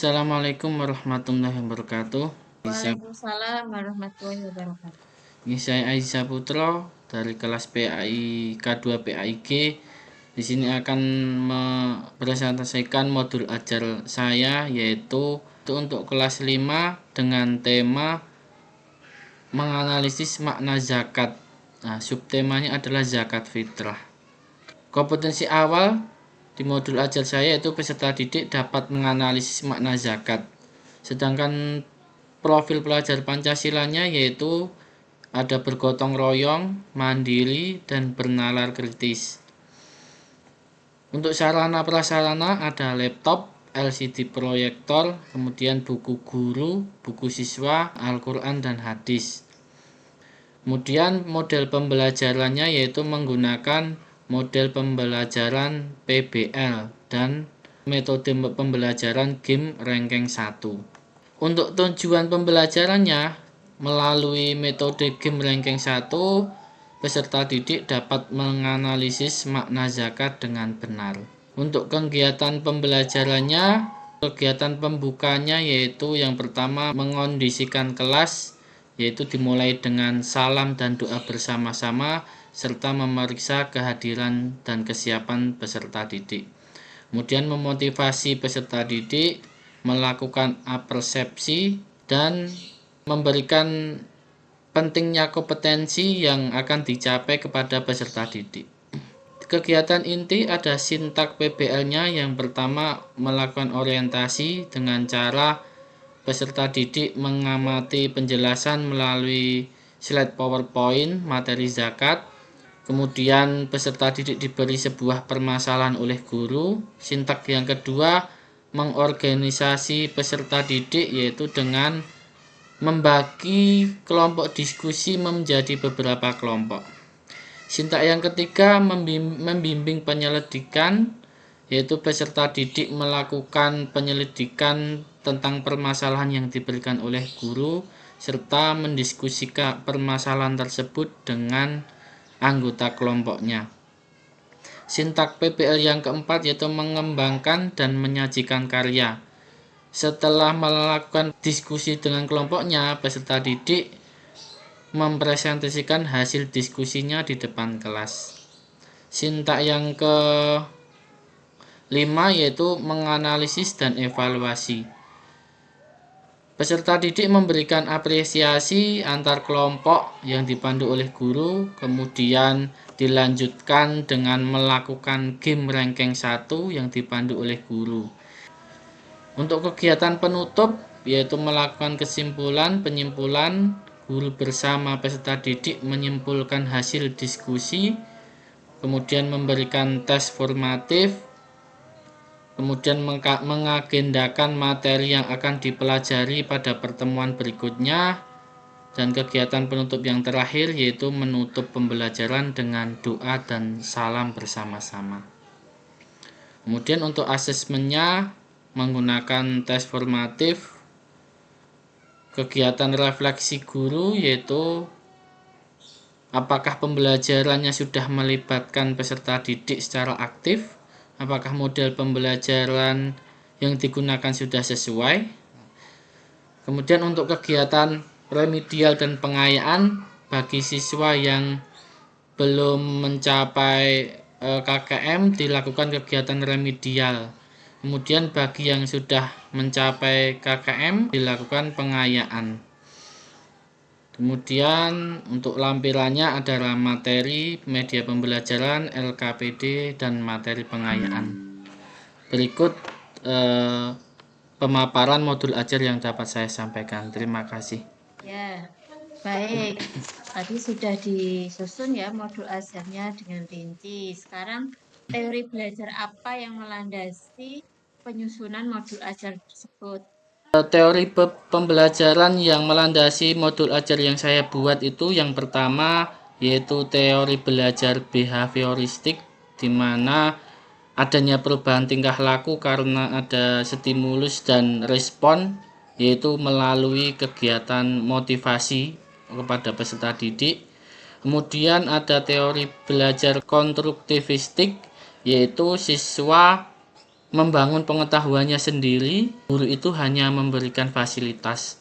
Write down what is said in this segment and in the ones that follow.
Assalamualaikum warahmatullahi wabarakatuh. Waalaikumsalam warahmatullahi wabarakatuh. Saya Aisyah Putro dari kelas PAI K2 PAIG. Di sini akan mempresentasikan modul ajar saya yaitu untuk kelas 5 dengan tema menganalisis makna zakat. Nah, subtemanya adalah zakat fitrah. Kompetensi awal di modul ajar saya yaitu peserta didik dapat menganalisis makna zakat. Sedangkan profil pelajar Pancasilanya yaitu ada bergotong royong, mandiri, dan bernalar kritis. Untuk sarana prasarana ada laptop, LCD proyektor, kemudian buku guru, buku siswa, Al-Quran, dan hadis. Kemudian model pembelajarannya yaitu menggunakan model pembelajaran PBL dan metode pembelajaran game ranking 1. Untuk tujuan pembelajarannya, melalui metode game ranking 1, peserta didik dapat menganalisis makna zakat dengan benar. Untuk kegiatan pembelajarannya, kegiatan pembukanya yaitu yang pertama mengondisikan kelas, yaitu dimulai dengan salam dan doa bersama-sama, serta memeriksa kehadiran dan kesiapan peserta didik. Kemudian memotivasi peserta didik, melakukan apersepsi, dan memberikan pentingnya kompetensi yang akan dicapai kepada peserta didik. Kegiatan inti ada sintak PBL-nya. Yang pertama melakukan orientasi dengan cara peserta didik mengamati penjelasan melalui slide PowerPoint materi zakat. Kemudian peserta didik diberi sebuah permasalahan oleh guru. Sintak yang kedua mengorganisasi peserta didik yaitu dengan membagi kelompok diskusi menjadi beberapa kelompok. Sintak yang ketiga membimbing penyelidikan, yaitu peserta didik melakukan penyelidikan tentang permasalahan yang diberikan oleh guru serta mendiskusikan permasalahan tersebut dengan anggota kelompoknya. Sintak PBL yang keempat yaitu mengembangkan dan menyajikan karya. Setelah melakukan diskusi dengan kelompoknya, peserta didik mempresentasikan hasil diskusinya di depan kelas. Sintak yang kelima yaitu menganalisis dan evaluasi. Peserta didik memberikan apresiasi antar kelompok yang dipandu oleh guru, kemudian dilanjutkan dengan melakukan game ranking 1 yang dipandu oleh guru. Untuk kegiatan penutup yaitu melakukan kesimpulan, penyimpulan, guru bersama peserta didik menyimpulkan hasil diskusi, kemudian memberikan tes formatif, kemudian mengagendakan materi yang akan dipelajari pada pertemuan berikutnya, dan kegiatan penutup yang terakhir yaitu menutup pembelajaran dengan doa dan salam bersama-sama. Kemudian untuk asesmennya menggunakan tes formatif, kegiatan refleksi guru yaitu apakah pembelajarannya sudah melibatkan peserta didik secara aktif, apakah model pembelajaran yang digunakan sudah sesuai. Kemudian untuk kegiatan remedial dan pengayaan bagi siswa yang belum mencapai KKM dilakukan kegiatan remedial. Kemudian bagi yang sudah mencapai KKM dilakukan pengayaan. Kemudian untuk lampirannya adalah materi, media pembelajaran, LKPD, dan materi pengayaan. Berikut pemaparan modul ajar yang dapat saya sampaikan. Terima kasih. Ya, baik. Tadi sudah disusun ya modul ajarnya dengan rinci. Sekarang teori belajar apa yang melandasi penyusunan modul ajar tersebut? Teori pembelajaran yang melandasi modul ajar yang saya buat itu yang pertama yaitu teori belajar behavioristik, di mana adanya perubahan tingkah laku karena ada stimulus dan respon, yaitu melalui kegiatan motivasi kepada peserta didik. Kemudian ada teori belajar konstruktivistik, yaitu siswa membangun pengetahuannya sendiri, guru itu hanya memberikan fasilitas.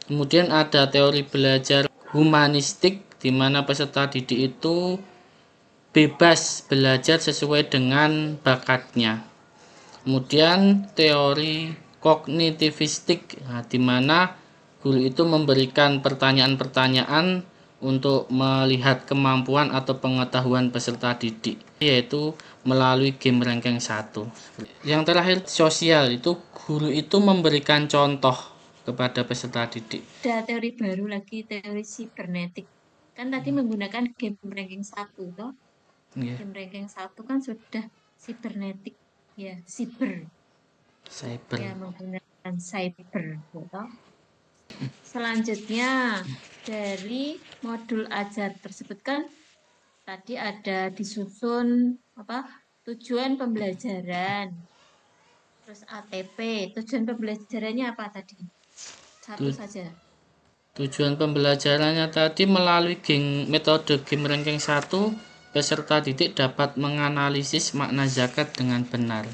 Kemudian ada teori belajar humanistik, di mana peserta didik itu bebas belajar sesuai dengan bakatnya. Kemudian teori kognitivistik, di mana guru itu memberikan pertanyaan-pertanyaan untuk melihat kemampuan atau pengetahuan peserta didik, yaitu melalui game ranking 1. Yang terakhir sosial, itu guru itu memberikan contoh kepada peserta didik. Ada teori baru lagi, teori sibernetik. Kan tadi menggunakan game ranking 1 toh. Yeah. Game ranking 1 kan sudah sibernetik, ya, cyber. Ya, menggunakan cyber, toh. Selanjutnya dari modul ajar tersebut kan tadi ada disusun tujuan pembelajaran, terus ATP. Tujuan pembelajarannya apa tadi? Satu saja. Tujuan pembelajarannya tadi melalui metode game ranking 1, peserta didik dapat menganalisis makna zakat dengan benar.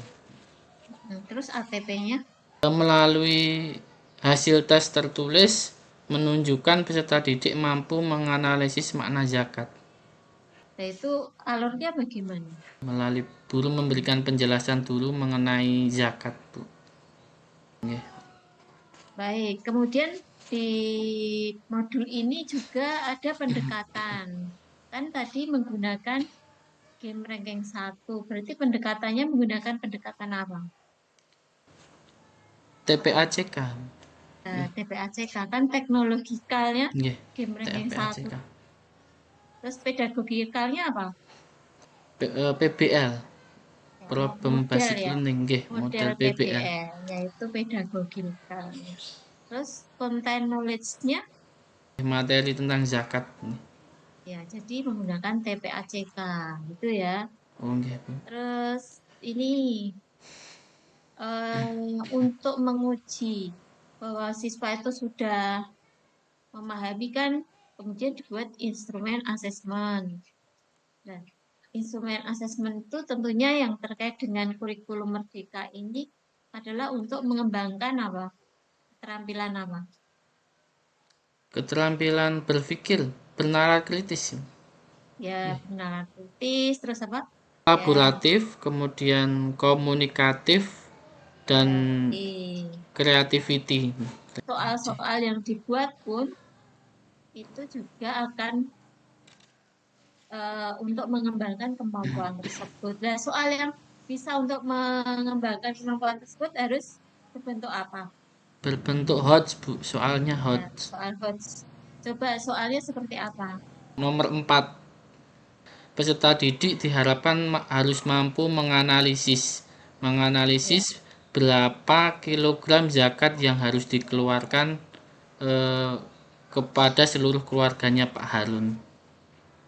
Terus ATP-nya? Melalui hasil tes tertulis menunjukkan peserta didik mampu menganalisis makna zakat. Nah, itu alurnya bagaimana? Melalui guru memberikan penjelasan dulu mengenai zakat, Bu. Yeah. Baik, kemudian di modul ini juga ada pendekatan. Kan tadi menggunakan game ranking 1, berarti pendekatannya menggunakan pendekatan apa? TPACK. TPACK kan teknologikalnya Yeah. game ranking 1. TPACK. Terus pedagogikalnya apa? PBL. Problem Basic Learning, model model PBL. yaitu pedagogikal. Terus content knowledge-nya? Materi tentang zakat. Ya, jadi menggunakan TPACK, gitu ya. Terus ini untuk menguji bahwa siswa itu sudah memahami kan, kemudian dibuat instrumen asesmen. Nah, instrumen asesmen itu tentunya yang terkait dengan kurikulum merdeka ini adalah untuk mengembangkan apa? Keterampilan apa? Keterampilan berpikir, bernalar kritis. Ya, bernalar kritis, terus apa? Kolaboratif, kemudian komunikatif, dan creativity. Soal-soal yang dibuat pun itu juga akan untuk mengembangkan kemampuan tersebut. Nah, soal yang bisa untuk mengembangkan kemampuan tersebut harus berbentuk apa? Berbentuk HOTS, Bu. Soalnya HOTS. Ya, soal HOTS. Coba soalnya seperti apa? Nomor 4. Peserta didik diharapkan harus mampu menganalisis berapa kilogram zakat yang harus dikeluarkan kepada seluruh keluarganya Pak Harun.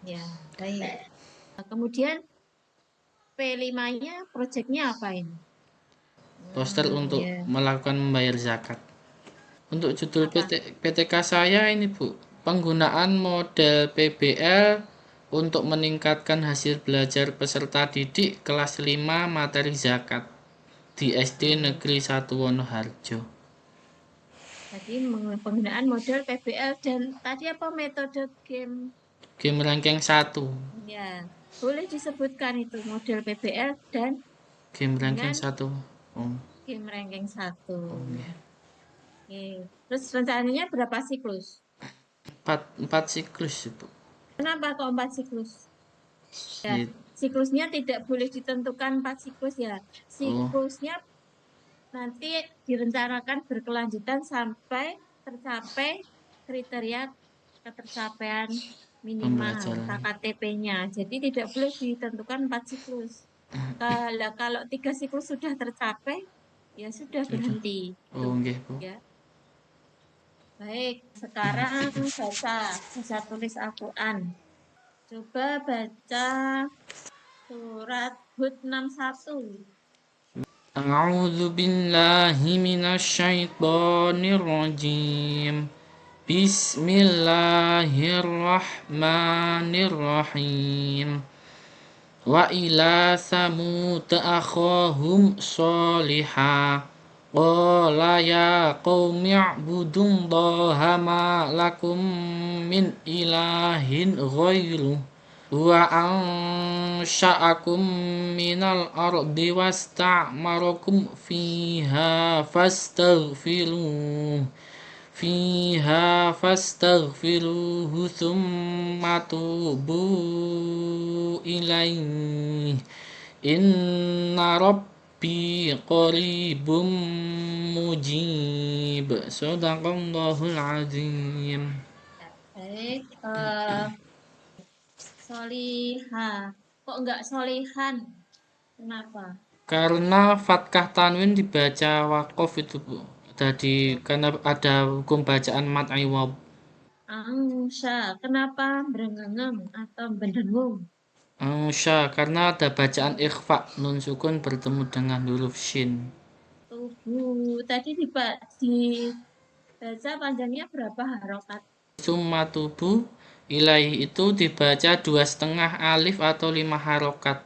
Ya, baik. Kemudian P5-nya proyeknya apa ini? Poster untuk melakukan membayar zakat. Untuk judul PTK saya ini, Bu, penggunaan model PBL untuk meningkatkan hasil belajar peserta didik kelas 5 materi zakat di SD Negeri 1 Wonoharjo. Tadi penggunaan model PBL dan tadi apa metode game? Game ranking 1. Ya, boleh disebutkan itu model PBL dan game ranking 1. Game ranking 1. Oke. Terus rencananya berapa siklus? 4 siklus, Bu. Kenapa kok 4 siklus? Ya, siklusnya tidak boleh ditentukan 4 siklus ya. Siklusnya nanti direncanakan berkelanjutan sampai tercapai kriteria ketercapaian minimal KKTP-nya. Jadi tidak boleh ditentukan 4 siklus. Kalau 3 siklus sudah tercapai, ya sudah berhenti. Ya. Baik, sekarang baca tulis Al-Quran. Coba baca surat Hud 61. A'udzu billahi minasy syaithanir rajim. Bismillahirrahmanirrahim. Wa ila samud akhahum sholiha qala ya qaumi i'budullaha ma lakum min ilahin ghairuh wa ansha'akum minal ardi wasta'marakum fiha fastaghfiruhu thumma tubu ilaihi inna rabbi qaribum mujib. Sadaqallahul azim. Ya, baik. Soliha. Kok enggak solihan? Kenapa? Karena fathah tanwin dibaca wakof itu Bu. Jadi karena ada hukum bacaan mat iwab. Angsa. Kenapa berengengem atau berdengung? Karena ada bacaan ikhfa nun sukun bertemu dengan huruf shin. Tubuh. Tadi dibaca panjangnya berapa harokat? Summa tubuh ilaih itu dibaca 2,5 alif atau 5 harokat.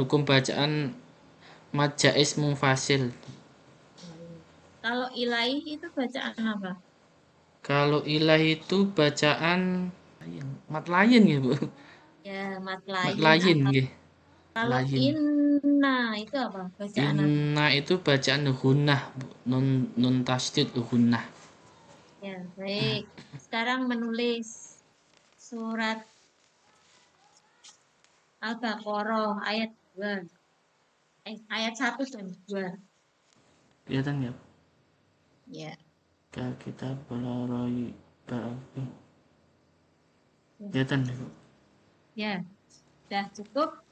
Hukum bacaan mad jaiz munfasil. Kalau ilaih itu bacaan apa? Kalau ilaih itu bacaan mat lain ya Bu. Ya, mat Mat lain lain atau nggih. kalau Lain. inna itu apa? Bacaan apa? Inna itu bacaan gunnah, Bu. Nun tasdid gunnah. Ya, baik. Sekarang menulis surat Al-Baqarah ayat 2. Ayat 1 dan 2. Kelihatan ya? Ya. Kita belaroi kelihatan ya, Bu. Ya, sudah cukup.